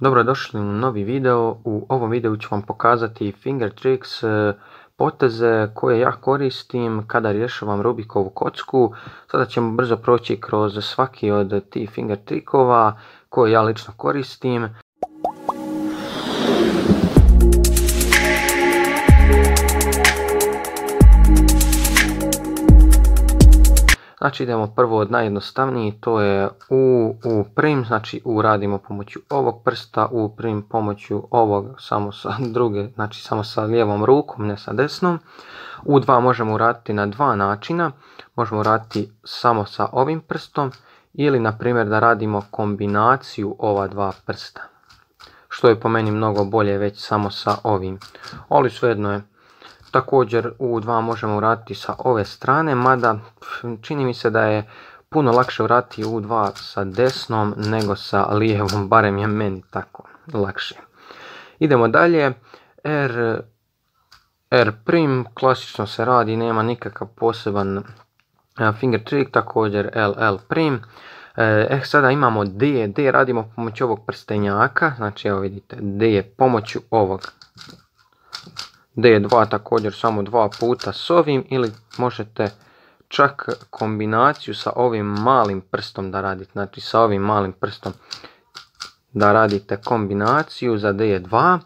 Dobrodošli u novi video. U ovom videu ću vam pokazati finger tricks, poteze koje ja koristim kada rješavam Rubikovu kocku. Sada ćemo brzo proći kroz svaki od tih finger trikova koje ja lično koristim. Znači idemo prvo od najjednostavnijih, to je U prim, znači U radimo pomoću ovog prsta, U prim pomoću ovog, samo sa druge, znači samo sa lijevom rukom, ne sa desnom. U2 možemo uraditi na dva načina, možemo uraditi samo sa ovim prstom ili na primjer da radimo kombinaciju ova dva prsta, što je po meni mnogo bolje već samo sa ovim, ali svejedno je. Također U2 možemo uraditi sa ove strane, mada čini mi se da je puno lakše uraditi U2 sa desnom nego sa lijevom, barem je meni tako lakše. Idemo dalje, R prim, klasično se radi, nema nikakav poseban finger trick, također LL prim. Sada imamo D radimo pomoću ovog prstenjaka, znači evo vidite D pomoću ovog. D2 također samo dva puta s ovim, ili možete čak kombinaciju sa ovim malim prstom da radite, znači sa ovim malim prstom da radite kombinaciju za D2,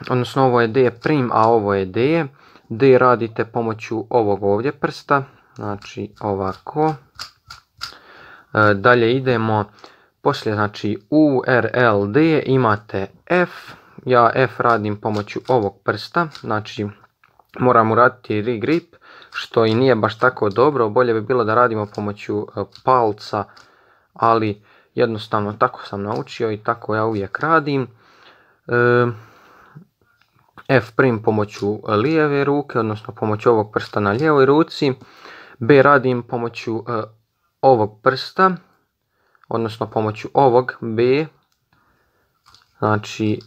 odnosno ovo je D prim, a ovo je D. D radite pomoću ovog ovdje prsta, znači ovako. Dalje idemo, poslije znači U, R, L, D imate F. Ja F radim pomoću ovog prsta, znači moram uraditi regrip, što i nije baš tako dobro, bolje bi bilo da radimo pomoću palca, ali jednostavno tako sam naučio i tako ja uvijek radim. F prim pomoću lijeve ruke, odnosno pomoću ovog prsta na lijevoj ruci. B radim pomoću ovog prsta, odnosno pomoću ovog B, znači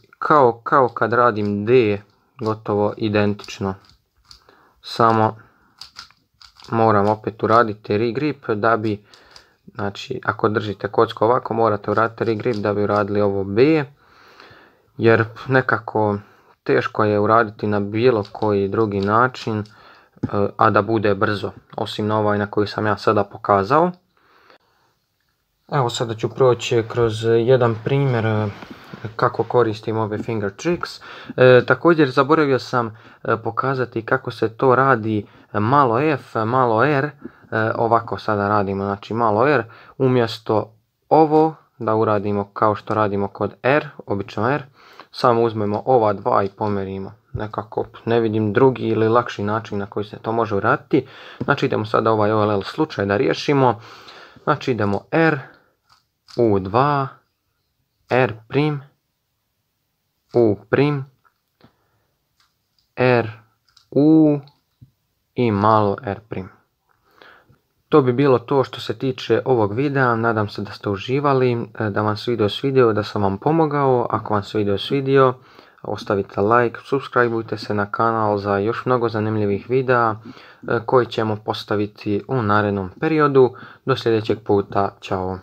kao kad radim D, gotovo identično, samo moram opet uraditi regrip da bi, znači ako držite kocku ovako morate uraditi regrip da bi uradili ovo B, jer nekako teško je uraditi na bilo koji drugi način, a da bude brzo, osim na ovaj na koji sam ja sada pokazao. Evo sada ću proći kroz jedan primjer kako koristim ove finger tricks. Također zaboravio sam pokazati kako se to radi malo F, malo R. Ovako sada radimo, znači malo R. Umjesto ovo da uradimo kao što radimo kod R, obično R, samo uzmemo ova dva i pomjerimo. Nekako ne vidim drugi ili lakši način na koji se to može uraditi. Znači idemo sada ovaj OLL slučaj da riješimo. Znači idemo R, U2, R prim, U prim, R, U i malo R prim. To bi bilo to što se tiče ovog videa, nadam se da ste uživali, da vam se video svidio, da sam vam pomogao. Ako vam se video svidio, ostavite like, subscribeujte se na kanal za još mnogo zanimljivih videa koji ćemo postaviti u narednom periodu. Do sljedećeg puta, čao!